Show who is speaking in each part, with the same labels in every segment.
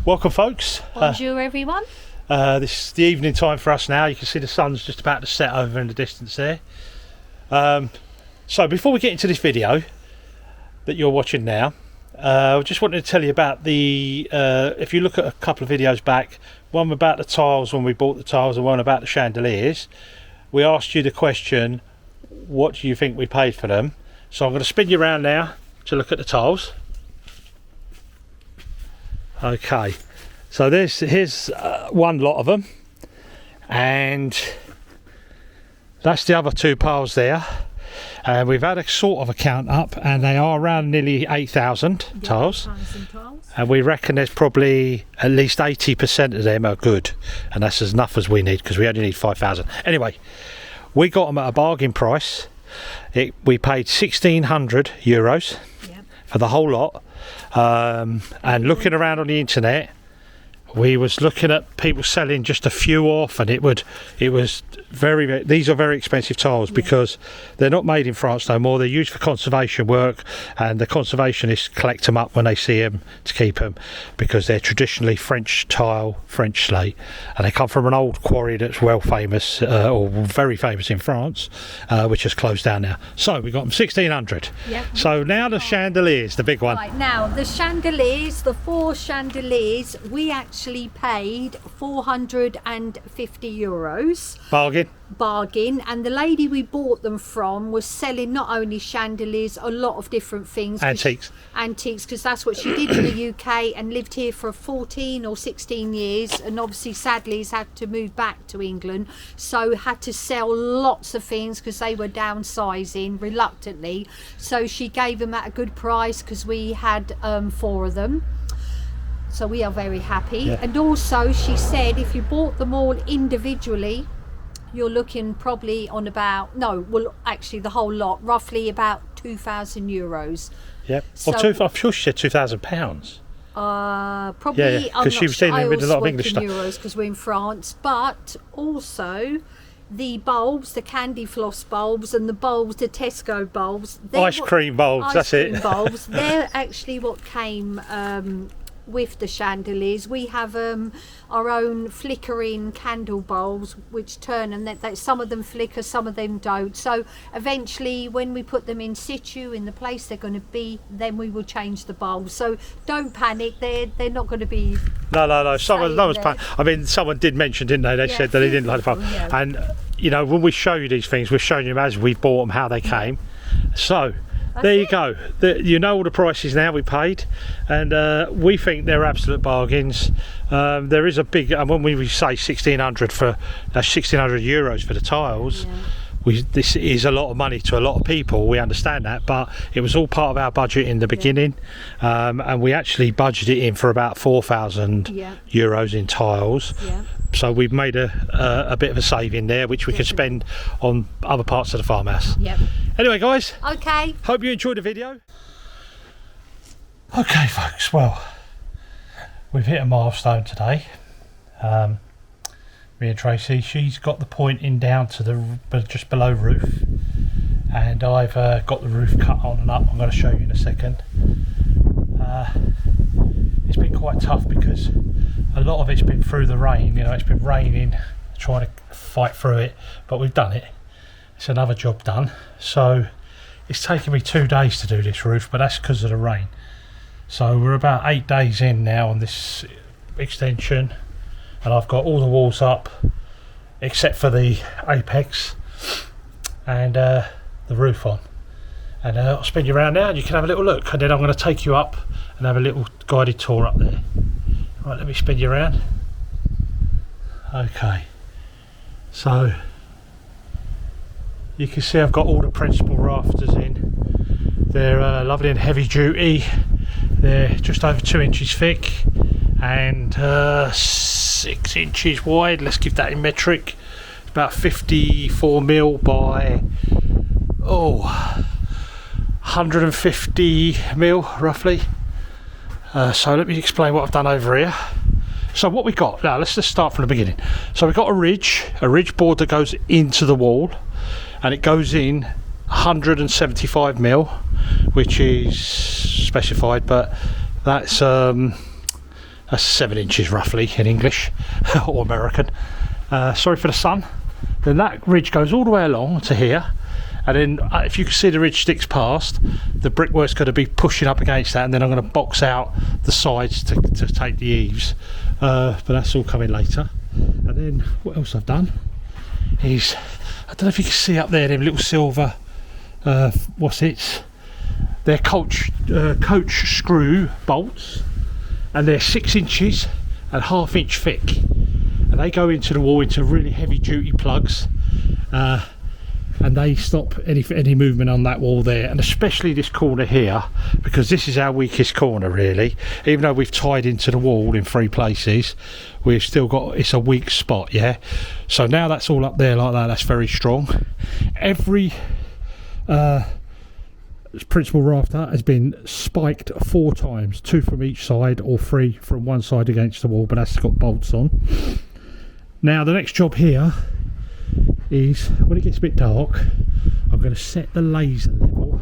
Speaker 1: Welcome folks.
Speaker 2: Bonjour everyone.
Speaker 1: This is the evening time for us now. You can see the sun's just about to set over in the distance there. So before we get into this video that you're watching now, I just wanted to tell you about the, if you look at a couple of videos back, one about the tiles when we bought the tiles and one about the chandeliers, we asked you the question, what do you think we paid for them? So I'm going to spin you around now to look at the tiles. Okay, so here's one lot of them, and that's the other two piles there. And we've had a sort of a count up, and they are around nearly 8,000 tiles. And we reckon there's probably at least 80% of them are good, and that's as enough as we need because we only need 5,000. Anyway, we got them at a bargain price. We paid €1,600 for the whole lot. And looking around on the internet, we was looking at people selling just a few off, and it was very, these are very expensive tiles because they're not made in France no more. They're used for conservation work, and the conservationists collect them up when they see them to keep them, because they're traditionally French tile, French slate, and they come from an old quarry that's well famous, or very famous in France, which has closed down now. So we got them 1,600. So now the chandeliers, the big one.
Speaker 2: Right, now the chandeliers, the 4 chandeliers, we actually paid €450. Bargain. And the lady we bought them from was selling not only chandeliers, a lot of different things. Antiques, because that's what she did in the UK and lived here for 14 or 16 years, and obviously sadly has had to move back to England, so had to sell lots of things because they were downsizing reluctantly. So she gave them at a good price because we had 4 of them. So we are very happy. And also she said if you bought them all individually, you're looking probably on about, actually the whole lot, roughly about €2,000.
Speaker 1: So, I'm sure she said £2,000.
Speaker 2: Probably,
Speaker 1: because she was dealing with a lot of English stuff.
Speaker 2: Euros because we're in France, but also the bulbs, the candy floss bulbs, and the bulbs, the Tesco bulbs,
Speaker 1: ice cream bulbs.
Speaker 2: Bulbs. They're actually what came with the chandeliers. We have our own flickering candle bulbs which turn, and that some of them flicker, some of them don't. So eventually when we put them in situ in the place they're going to be, then we will change the bulbs. So don't panic, they're not going to be
Speaker 1: no one's panicking. I mean, someone did mention, didn't they? They said that they didn't like the bulb. And you know, when we show you these things, we're showing you as we bought them, how they came. So there you go. You know all the prices now we paid, and we think they're absolute bargains. There is a big, and when we say 1,600 for €1,600 for the tiles, this is a lot of money to a lot of people. We understand that, but it was all part of our budget in the beginning, and we actually budgeted in for about €4,000 in tiles. So we've made a bit of a saving there, which we could spend on other parts of the farmhouse. Anyway guys, hope you enjoyed the video. Okay folks, well, we've hit a milestone today. Me and Tracy, she's got the pointing down to the just below roof, and I've got the roof cut on and up. I'm going to show you in a second. It's been quite tough because a lot of it's been through the rain. You know, it's been raining, trying to fight through it, but we've done it. It's another job done. So it's taken me 2 days to do this roof, but that's because of the rain. So we're about 8 days in now on this extension, and I've got all the walls up except for the apex and the roof on. And I'll spin you around now and you can have a little look, and then I'm going to take you up and have a little guided tour up there. Right, let me spin you around. Okay, so you can see I've got all the principal rafters in. They're lovely and heavy duty. They're just over 2 inches thick and 6 inches wide. Let's give that in metric. It's about 54 mil by 150 mil roughly. So let me explain what I've done over here. So what we got now, let's just start from the beginning. So we've got a ridge board that goes into the wall, and it goes in 175 mil, which is specified, but that's That's 7 inches roughly in English or American. Sorry for the sun. Then that ridge goes all the way along to here, and then if you can see the ridge sticks past, the brickwork's going to be pushing up against that, and then I'm going to box out the sides to take the eaves, but that's all coming later. And then what else I've done is, I don't know if you can see up there them little silver they're coach screw bolts, and they're 6 inches and 1/2 inch thick, and they go into the wall into really heavy duty plugs, and they stop any movement on that wall there, and especially this corner here, because this is our weakest corner really. Even though we've tied into the wall in 3 places, we've still got, it's a weak spot. Yeah, so now that's all up there like that, that's very strong. Every principal rafter has been spiked 4 times, 2 from each side or 3 from one side against the wall, but that's got bolts on. Now the next job here is, when it gets a bit dark, I'm going to set the laser level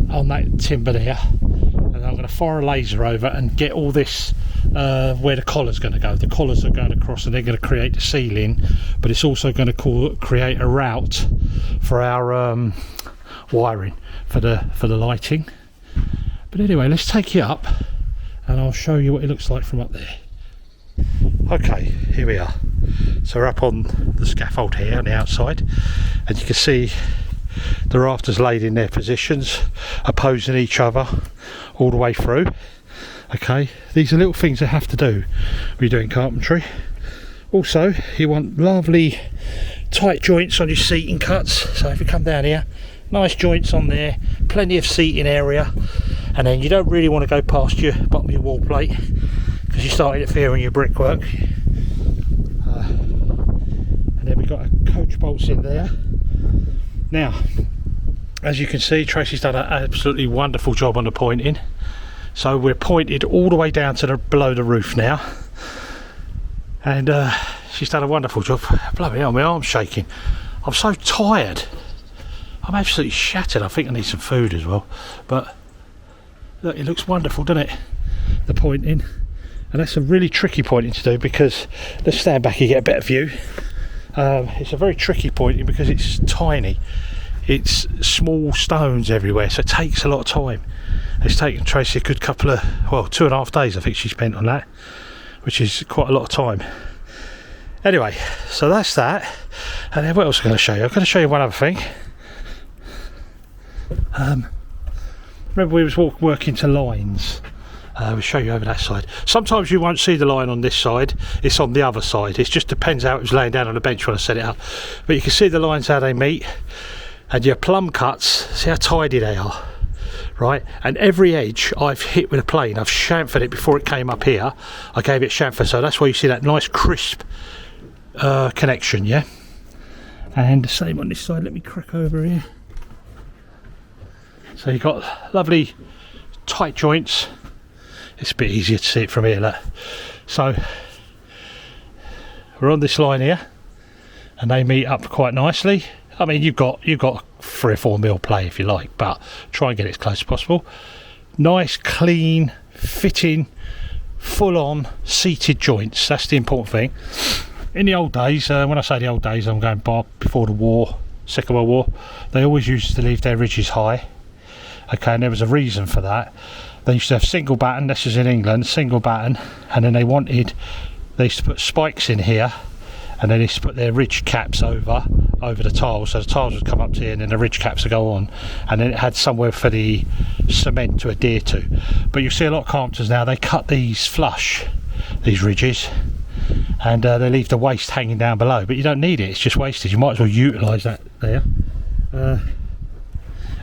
Speaker 1: on that timber there, and I'm going to fire a laser over and get all this where the collar's going to go. The collars are going across and they're going to create the ceiling, but it's also going to create a route for our wiring for the lighting. But anyway, let's take you up and I'll show you what it looks like from up there. Okay, here we are. So we're up on the scaffold here on the outside, and you can see the rafters laid in their positions, opposing each other all the way through. Okay, these are little things you have to do when you're doing carpentry. Also, you want lovely tight joints on your seating cuts. So if you come down here, nice joints on there, plenty of seating area, and then you don't really want to go past your bottom of your wall plate because you start interfering your brickwork. And then we've got our coach bolts in there. Now, as you can see, Tracy's done an absolutely wonderful job on the pointing. So we're pointed all the way down to below the roof now, and she's done a wonderful job. Bloody hell, my arm's shaking. I'm so tired. I'm absolutely shattered. I think I need some food as well. But look, it looks wonderful, doesn't it? The pointing. And that's a really tricky pointing to do, because let's stand back and get a better view. It's a very tricky pointing because it's tiny. It's small stones everywhere, so it takes a lot of time. It's taken Tracy a good couple of, well, 2.5 days I think she spent on that, which is quite a lot of time. Anyway, so that's that. And then what else am I going to show you? I'm going to show you one other thing. Remember we was working to lines. We'll show you over that side. Sometimes you won't see the line on this side, it's on the other side. It just depends how it was laying down on the bench when I set it up. But you can see the lines how they meet, and your plumb cuts, see how tidy they are, right? And every edge I've hit with a plane. I've chamfered it before it came up here. I gave it chamfer, so that's why you see that nice crisp connection, yeah? And the same on this side. Let me crack over here. So you've got lovely tight joints. It's a bit easier to see it from here, look. So we're on this line here, and they meet up quite nicely. I mean, you've got 3 or 4 mil play if you like, but try and get it as close as possible. Nice, clean, fitting, full-on seated joints. That's the important thing. In the old days, when I say the old days, I'm going by before the war, Second World War. They always used to leave their ridges high. Okay, and there was a reason for that. They used to have single batten, this is in England, single batten, and then they used to put spikes in here, and then they used to put their ridge caps over the tiles, so the tiles would come up to here and then the ridge caps would go on, and then it had somewhere for the cement to adhere to. But you see a lot of carpenters now, they cut these flush, these ridges, and they leave the waste hanging down below, but you don't need it, it's just wasted. You might as well utilise that there. And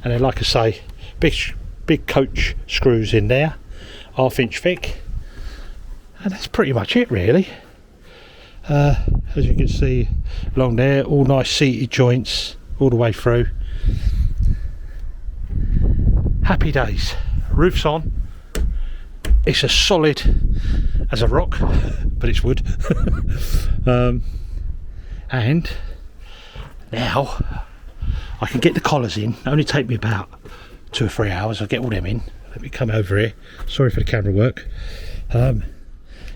Speaker 1: then, like I say, big coach screws in there, 1/2 inch thick, and that's pretty much it really. As you can see along there, all nice seated joints all the way through. Happy days. Roof's on. It's as solid as a rock, but it's wood. And now I can get the collars in. It'll only take me about 2 or 3 hours. I'll get all them in. Let me come over here. Sorry for the camera work.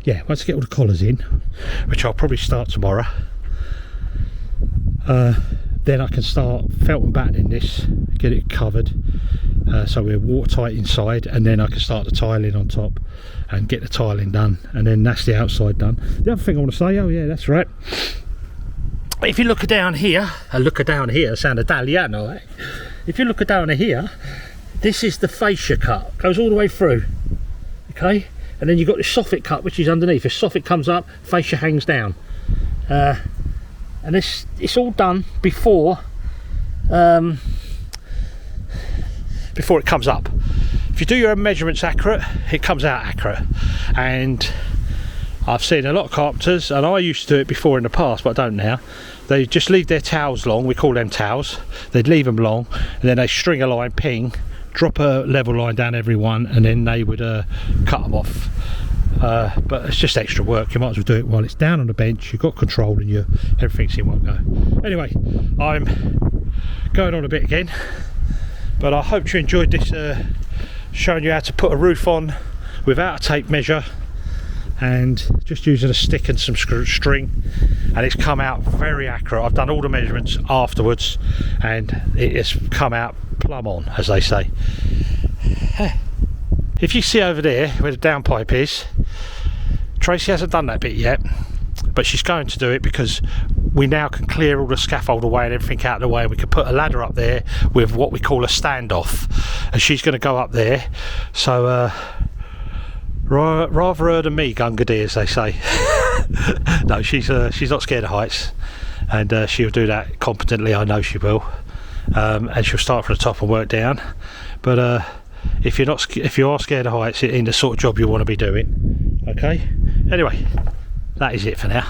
Speaker 1: yeah, once I get all the collars in, which I'll probably start tomorrow, then I can start felt and battening this, get it covered, so we're watertight inside, and then I can start the tiling on top and get the tiling done, and then that's the outside done. The other thing I want to say, oh yeah, that's right, if you look down here, sound Italiano, eh? If you look down here, this is the fascia cut, goes all the way through, okay, and then you've got the soffit cut which is underneath. The soffit comes up, fascia hangs down, and it's all done before it comes up. If you do your measurements accurate, it comes out accurate. And I've seen a lot of carpenters, and I used to do it before in the past, but I don't now. They just leave their towels long, we call them towels. They'd leave them long, and then they string a line, ping, drop a level line down every one, and then they would cut them off. But it's just extra work. You might as well do it while it's down on the bench. You've got control, and everything's in one go. Anyway, I'm going on a bit again, but I hope you enjoyed this, showing you how to put a roof on without a tape measure and just using a stick and some string, and it's come out very accurate. I've done all the measurements afterwards, and it has come out plumb on, as they say. If you see over there where the downpipe is, Tracy hasn't done that bit yet, but she's going to do it because we now can clear all the scaffold away and everything out of the way, and we can put a ladder up there with what we call a standoff, and she's going to go up there. So rather her than me, Gunga Dee, as they say. No, she's not scared of heights, and she'll do that competently, I know she will. And she'll start from the top and work down. But if you are scared of heights, it ain't the sort of job you want to be doing. Okay. Anyway, that is it for now.